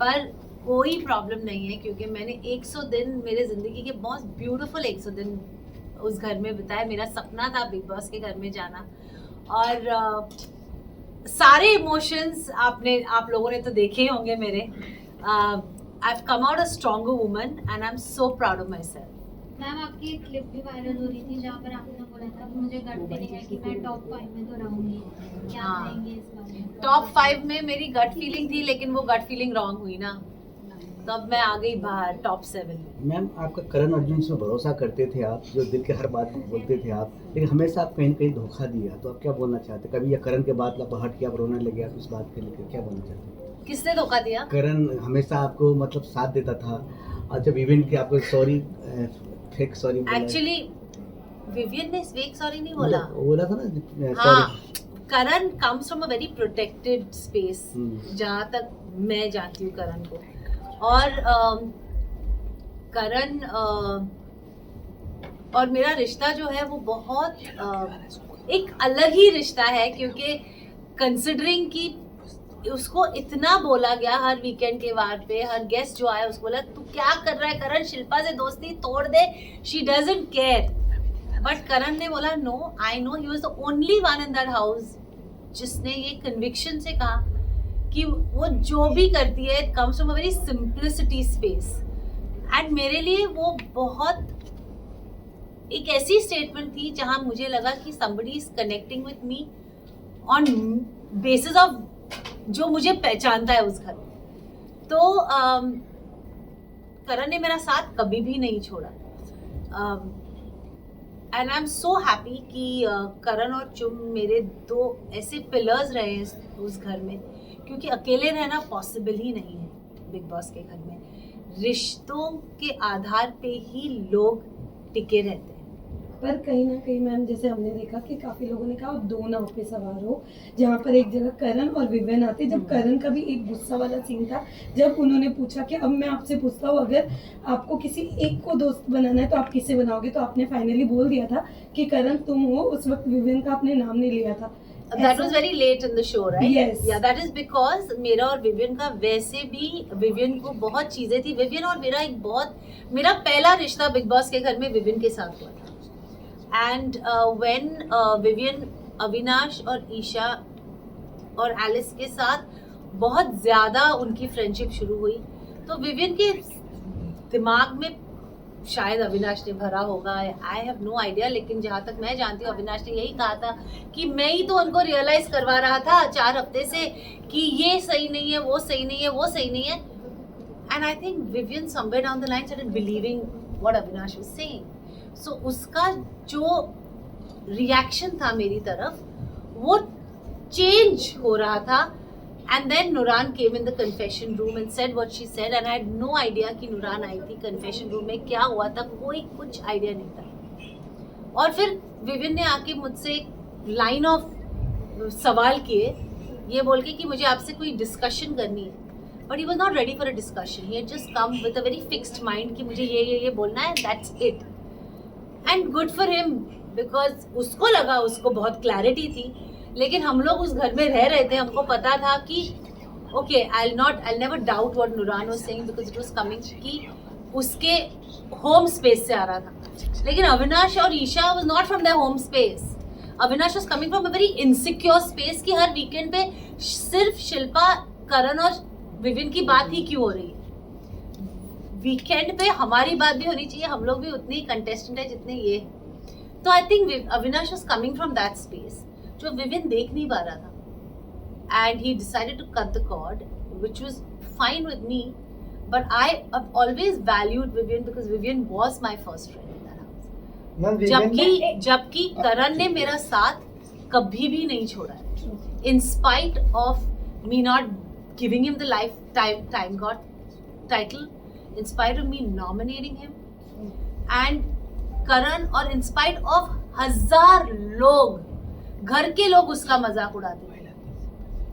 पर कोई प्रॉब्लम नहीं है क्योंकि मैंने 100 दिन मेरे ज़िंदगी के बहुत ब्यूटीफुल 100 दिन उस घर में बिताए। मेरा सपना था बिग बॉस के घर में जाना और सारे इमोशंस आप लोगों ने तो देखे ही होंगे मेरे। I have come out a stronger woman and I am so proud of my self. Ma'am आपकी एक क्लिप भी वायरल हो रही थी जहाँ पर आपने बोला था कि मुझे गट फीलिंग है कि मैं टॉप 5 में तो रहूंगी, क्या कहेंगे इस बारे में? टॉप 5 में मेरी गट फीलिंग थी, लेकिन वो गट फीलिंग रॉन्ग हुई ना, तब मैं आ गई बाहर टॉप 7 में। मैम आपका करण अर्जुन से भरोसा करते थे आप, जो दिल के हर बात बोलते थे आप, लेकिन हमेशा आप कहीं न कहीं धोखा दिया, तो आप क्या बोलना चाहते? कभी या करण के बाद आप हट के आप रोने लगे, आप इस बात के लेकर क्या बोलना चाहते? किसने धोखा दिया? करण हमेशा आपको मतलब साथ देता था, और जब इवेंट के आपको सॉरी फेक सॉरी बोला, एक्चुअली विवियन ने फेक सॉरी नहीं बोला। बोला था ना हाँ, sorry. Karan comes from a very protected space, जहाँ तक मैं जानती हूँ करण को। और करण और मेरा रिश्ता जो है वो बहुत एक अलग ही रिश्ता है, क्योंकि कंसिडरिंग कि उसको इतना बोला गया हर वीकेंड के वार पे, हर गेस्ट जो आया उसको बोला तू क्या कर रहा है करण, शिल्पा से दोस्ती तोड़ दे, she doesn't care. But Karan ने बोला no, I know he was the only one in that house जिसने ये कन्विक्शन से कहा कि वो जो भी करती है it comes from a very simplicity space. And मेरे लिए वो बहुत एक ऐसी स्टेटमेंट थी जहां मुझे लगा कि somebody is connecting with me on basis of जो मुझे पहचानता है उस घर में। तो करण ने मेरा साथ कभी भी नहीं छोड़ा and I am so happy कि करण और चुम मेरे दो ऐसे पिलर्स रहे हैं उस घर में, क्योंकि अकेले रहना पॉसिबल ही नहीं है बिग बॉस के घर में। रिश्तों के आधार पे ही लोग टिके रहते हैं। पर कहीं ना कहीं मैम जैसे हमने देखा कि काफी लोगों ने कहा आप दो नाव पे सवार हो, जहाँ पर एक जगह करण और विवियन आते। जब करण का भी एक गुस्सा वाला सीन था, जब उन्होंने पूछा कि अब मैं आपसे पूछता हूँ अगर आपको किसी एक को दोस्त बनाना है तो आप किसे बनाओगे, तो आपने फाइनली बोल दिया था कि करण तुम हो। उस वक्त विवियन का आपने नाम नहीं लिया था। That was very late in the show, right? Yes. Yeah, that is because मेरा और विवियन का वैसे भी विवियन को बहुत चीजें थी। विवियन और मेरा पहला रिश्ता बिग बॉस के घर में विवियन के साथ हुआ था। एंड व्हेन विवियन अविनाश और ईशा और एलिस के साथ बहुत ज्यादा उनकी फ्रेंडशिप शुरू हुई, तो विवियन के दिमाग में शायद अविनाश ने भरा होगा, आई हैव नो आइडिया, लेकिन जहाँ तक मैं जानती हूँ अविनाश ने यही कहा था कि मैं ही तो उनको रियलाइज करवा रहा था 4 हफ्ते से कि ये सही नहीं है, वो सही नहीं है, वो सही नहीं है। And I think Vivian somewhere down the line started believing what Avinash was saying. So उसका जो रिएक्शन था मेरी तरफ वो चेंज हो रहा था। And then Nuran came in the confession room and said what she said, and I had no idea कि Nuran आई थी confession room में, क्या हुआ था कोई कुछ आइडिया नहीं था। और फिर विवियन ने आके मुझसे लाइन ऑफ सवाल किए ये बोल के कि मुझे आपसे कोई डिस्कशन करनी है, but he was not ready for a discussion, he had just come with a very fixed mind कि मुझे ये बोलना है, that's it. And good for him, because उसको लगा उसको बहुत क्लैरिटी थी, लेकिन हम लोग उस घर में रह रहे थे, हमको पता था कि okay I never doubt what Nooran was saying because it was coming कि उसके होम स्पेस से आ रहा था। लेकिन अविनाश और Isha was not from their home space. Avinash was coming from a very insecure space कि हर वीकेंड पे सिर्फ शिल्पा, करण और विवियन की बात ही क्यों हो रही है। वीकेंड पे हमारी बात भी होनी चाहिए, हम लोग भी उतने ही कंटेस्टेंट है जितने ये। तो I think Avinash was coming from that space जो विवियन देख नहीं पा रहा था, and he decided to cut the cord which was fine with me, but I have always valued Vivian because Vivian was my first friend in that house. जबकि करण ने मेरा साथ कभी भी नहीं छोड़ा है, in spite of me not giving him the lifetime god title, in spite of me nominating him, and Karan और इन स्पाइट ऑफ 1000 लोग, घर के लोग उसका मजाक उड़ाते थे,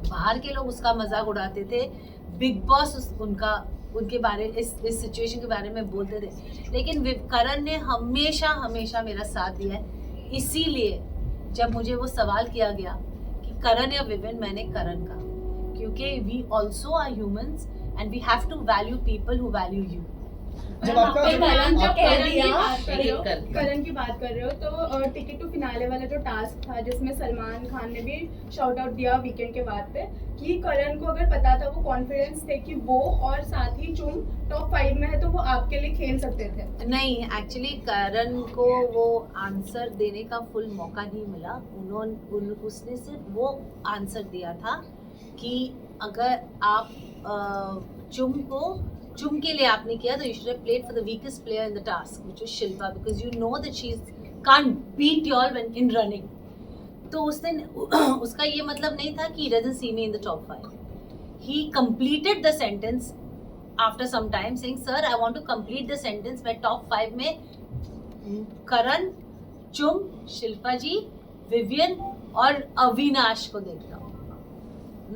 बाहर के लोग उसका मजाक उड़ाते थे, बिग बॉस उनके बारे इस सिचुएशन के बारे में बोलते थे, लेकिन करण ने हमेशा हमेशा मेरा साथ दिया है। इसीलिए जब मुझे वो सवाल किया गया कि करण या विवियन, मैंने करण का, क्योंकि we also are humans and we have to value people who value you. जब आपका करण की बात कर रहे हो तो टिकट टू फिनाले वाला जो टास्क था जिसमें सलमान खान ने भी शाउट आउट दिया वीकेंड के बाद पे कि करण को अगर पता था, वो कॉन्फिडेंस थे कि वो और साथ ही चुम टॉप 5 में है तो वो आपके लिए खेल सकते थे। नहीं, एक्चुअली करण को वो आंसर देने का फुल मौका नहीं मिला। उसने सिर्फ वो आंसर दिया था कि अगर आप चुम के लिए आपने किया तो you should have played for the weakest player in the task which is Shilpa, because you know that she can't beat you all when in running. तो उसने उसका ये मतलब नहीं था कि he doesn't see me in the top 5. He completed the sentence after some time saying, sir, I want to complete the sentence. मैं top 5 में करण, चुम, शिल्पा जी, विवियन और अविनाश को देखता हूँ.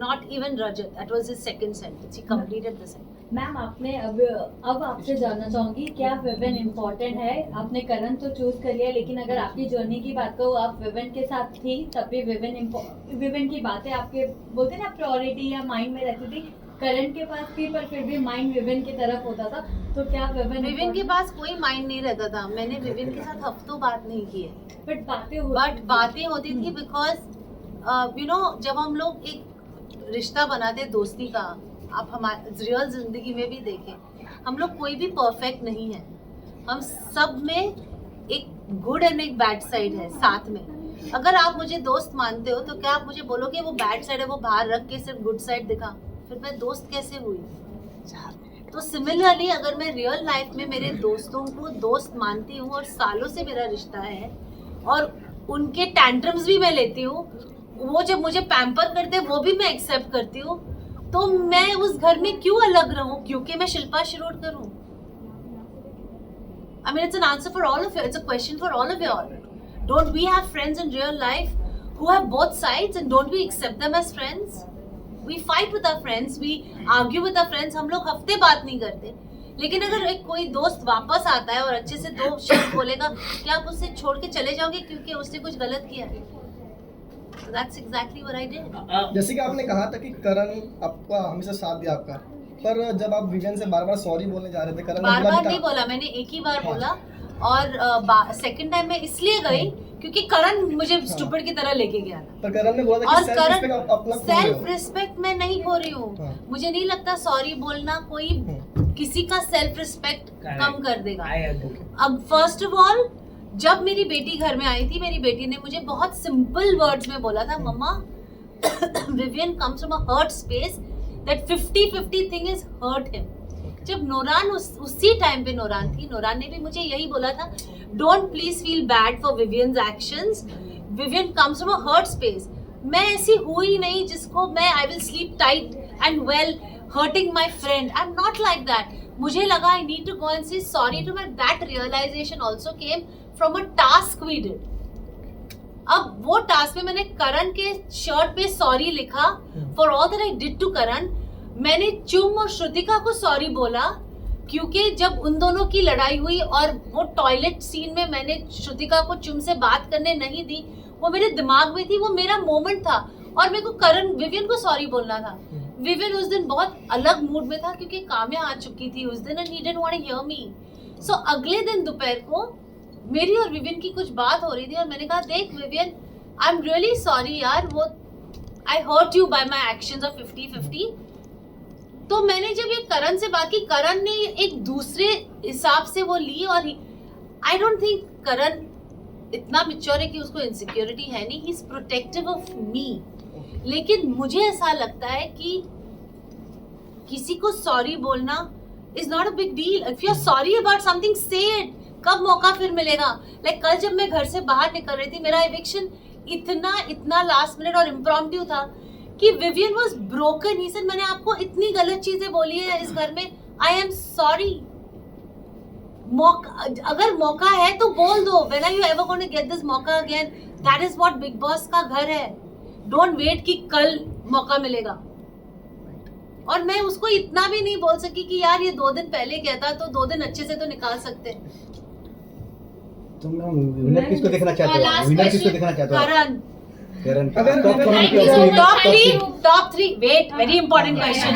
Not even Rajat. That was his second sentence. He completed the sentence. Ma'am आपने अब आपसे जानना चाहूंगी, क्या विवियन इम्पोर्टेंट है? आपने करण तो चूज कर लिया, लेकिन अगर आपकी जर्नी की बात करूँ, आप विवियन के साथ थी तब भी विवियन की बातें आपके बोलते ना प्रायोरिटी या माइंड में रहती थी। करण के पास थी पर फिर भी माइंड विवियन की तरफ होता था, तो क्या विवियन के पास कोई माइंड नहीं रहता था। मैंने विवियन के साथ हफ्तों बात नहीं की है, बट बातें होती थी बिकॉज यू नो जब हम लोग एक रिश्ता बनाते दोस्ती का, आप हमारे रियल जिंदगी में भी देखें, हम लोग कोई भी परफेक्ट नहीं है। हम सब में एक गुड एंड एक बैड साइड है साथ में। अगर आप मुझे दोस्त मानते हो तो क्या आप मुझे बोलोगे वो बैड साइड है वो बाहर रख के सिर्फ गुड साइड दिखा? फिर मैं दोस्त कैसे हुई? तो सिमिलरली अगर मैं रियल लाइफ में मेरे दोस्तों को दोस्त मानती हूँ और सालों से मेरा रिश्ता है और उनके टैंट्रम्स भी मैं लेती हूँ, वो जब मुझे पैम्पर करते हैं वो भी मैं एक्सेप्ट करती हूँ, तो मैं उस घर में क्यों अलग रहूं क्योंकि मैं शिल्पा शिरोडकर हूं? I mean, it's an answer for all of you. It's a question for all of you all. Don't we have friends in real life who have both sides and don't we accept them as friends? We fight with our friends, we argue with our friends. हम लोग हफ्ते बात नहीं करते, लेकिन अगर एक कोई दोस्त वापस आता है और अच्छे से 2 शब्द बोलेगा, क्या आप उससे छोड़ के चले जाओगे क्योंकि उसने कुछ गलत किया है? That's exactly what I did. जैसे कि आपने कहा था कि करण आपका हमेशा साथ दिया आपका, पर जब आप विवियन से बार-बार सॉरी बोलने जा रहे थे, करण बार नहीं बोला, मैंने एक ही बार बोला और सेकंड टाइम मैं इसलिए गई क्योंकि करण मुझे स्टूपिड की तरह लेके गया था। पर करण ने बोला था कि सेल्फ रिस्पेक्ट मैं नहीं खो रही हूँ। मुझे नहीं लगता सॉरी बोलना कोई किसी का सेल्फ रिस्पेक्ट कम कर देगा। अब फर्स्ट ऑफ ऑल जब मेरी बेटी घर में आई थी, मेरी बेटी ने मुझे बहुत सिंपल वर्ड्स में बोला था, मम्मा Vivian comes from a hurt space, that 50-50 thing is hurt him. जब नोरान उसी टाइम पे नोरान थी, नोरान ने भी मुझे यही बोला था, don't please feel bad for Vivian's actions, Vivian comes from a hurt space. मैं ऐसी हुई नहीं जिसको मैं I will sleep tight and well hurting my friend, I am not like that. मुझे लगा I need to go and say sorry to my, that realization also came from a task we did. अब वो task में मैंने करण के shirt पे sorry लिखा for all that I did to करण। मैंने चुम और श्रुतिका को सॉरी बोला क्योंकि जब उन दोनों की लड़ाई हुई और वो टॉयलेट सीन में मैंने श्रुतिका को चुम से बात करने नहीं दी, वो मेरे दिमाग में थी, वो मेरा मोमेंट था और मेरे को करण विवियन को सॉरी बोलना था। विवियन उस दिन बहुत अलग मूड में था क्योंकि काम्या आ चुकी थी उस दिन and he didn't want to hear me. So अगले दिन दोपहर को मेरी और विवियन की कुछ बात हो रही थी और मैंने कहा, देख Vivian, I am really sorry यार, वो I hurt you by my actions of 50-50। तो मैंने जब ये करण से बात की, करण ने एक दूसरे हिसाब से वो ली और आई डोंट थिंक करण इतना मैच्योर है कि उसको इनसिक्योरिटी है नहीं, he is protective of me. लेकिन मुझे ऐसा लगता है कि किसी को सॉरी बोलना is not a big deal. If you are sorry about something, say it. कब मौका फिर मिलेगा? कल जब मैं घर से बाहर निकल रही थी, मेरा एविक्शन इतना लास्ट मिनट और इम्प्रॉम्प्टू था कि Vivian was broken. He said, मैंने आपको इतनी गलत चीजें बोली है इस घर में, आई एम सॉरी। अगर मौका है तो बोल दो, when are you ever going to get this मौका again? That is what Bigg Boss का घर है। डोंट वेट कि कल मौका मिलेगा। और मैं उसको इतना भी नहीं बोल सकी कि यार ये 2 दिन पहले गया था तो 2 दिन अच्छे से तो निकाल सकते। तो मैम विनर किसको देखना चाहते हो? विनर किसको देखना चाहते हो? Karan. Top 3 wait, very important question.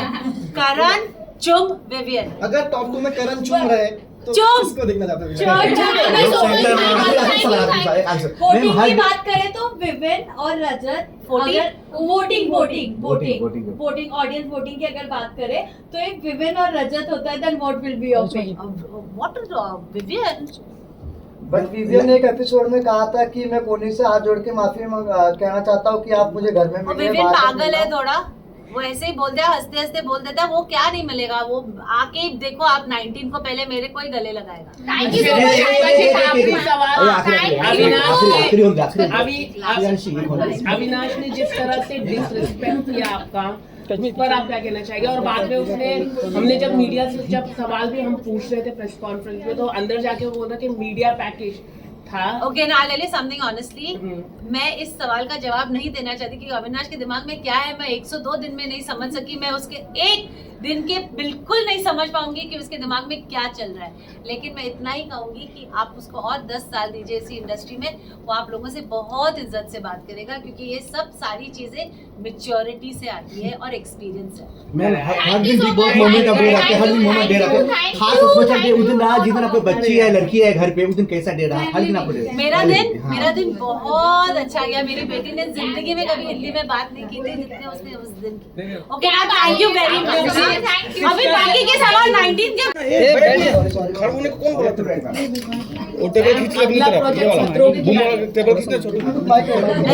Karan, चुम विवियन। अगर टॉप 2 में करण चुम रहे तो चुम! किसको देखना चाहते हो? वोटिंग की बात करें तो विवेन और रजत, Voting? अगर voting Voting. Voting audience voting की अगर बात करें तो एक विवेन और रजत होता है, then what will be your pick? What Vivian? But Vivian ने एक एपिसोड में कहा था कि मैं कोनी से हाथ जोड़ के माफी कहना चाहता हूँ कि आप मुझे घर में मिलिए। विवियन बाहर पागल मिलना। है थोड़ा, वो ऐसे ही बोलता है, हंसते हंसते बोल देता है। वो क्या नहीं मिलेगा, वो आके ही देखो आप 19 को पहले मेरे को ही गले लगाएगा। Thank you so much. Avinash ने जिस तरह से डिसरिस्पेक्ट किया आपका, उस पर आप क्या कहना चाहेंगे? और बाद में उसने, हमने जब मीडिया से जब सवाल भी हम पूछ रहे थे प्रेस कॉन्फ्रेंस में, तो अंदर जाके वो बोल रहा कि मीडिया पैकेज था। ओके ना, I tell you something honestly, मैं इस सवाल का जवाब नहीं देना चाहती कि अविनाश के दिमाग में क्या है। मैं 102 दिन में नहीं समझ सकी, मैं उसके एक दिन के बिल्कुल नहीं समझ पाऊंगी कि उसके दिमाग में क्या चल रहा है। लेकिन मैं इतना ही कहूंगी कि आप उसको और 10 साल दीजिए इसी इंडस्ट्री में, वो आप लोगों से बहुत इज्जत से बात करेगा, क्योंकि ये सब सारी चीजें मैच्योरिटी से आती है और एक्सपीरियंस है। मैं हर दिन बिग बॉस मोमेंट अपडेट आते हैं, हर दिन मोमेंट दे रहे हैं। खास उसमें चलते उस दिन रहा जिस दिन आपको बच्ची है, लड़की है घर पे, उस दिन कैसा दे रहा है, हर दिन आपको दे रहा है। मेरा दिन बहुत अच्छा गया। मेरी बेटी ने जिंदगी में कभी हिंदी में बात नहीं की थी जितने उसने उस दिन की। ओके ना, थैंक यू वेरी मच। अभी बाकी के सवाल 19 के खड़े होने को कौन बोला था? वो टेबल खींच ले अपनी तरफ, ये वाला टेबल खींचना छोटू।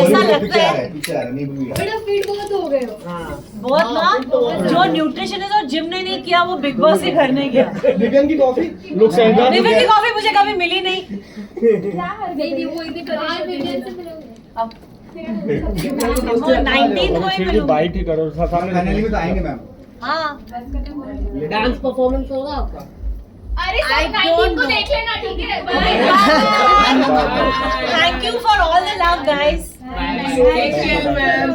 ऐसा लगता है बड़ा स्पीड बहुत हो गए हो। बहुत ना, जो न्यूट्रिशनिस्ट और जिम ने नहीं किया वो बिग बॉस के घर नहीं किया। विवियन की कॉफी लोग सहमत विवियन की कॉफी मुझे कभी मिली नहीं। नहीं वो इतनी विवियन से मिलोगे। अब 19 को ही मिलूंगी। बाइट ही करो, सामने फाइनली में तो आएंगे मैम। हाँ, डांस परफॉर्मेंस होगा आपका? अरे I सब don't 19 को know. देख लेना, ठीक है? Thank you for all the love guys. Thank you, ma'am.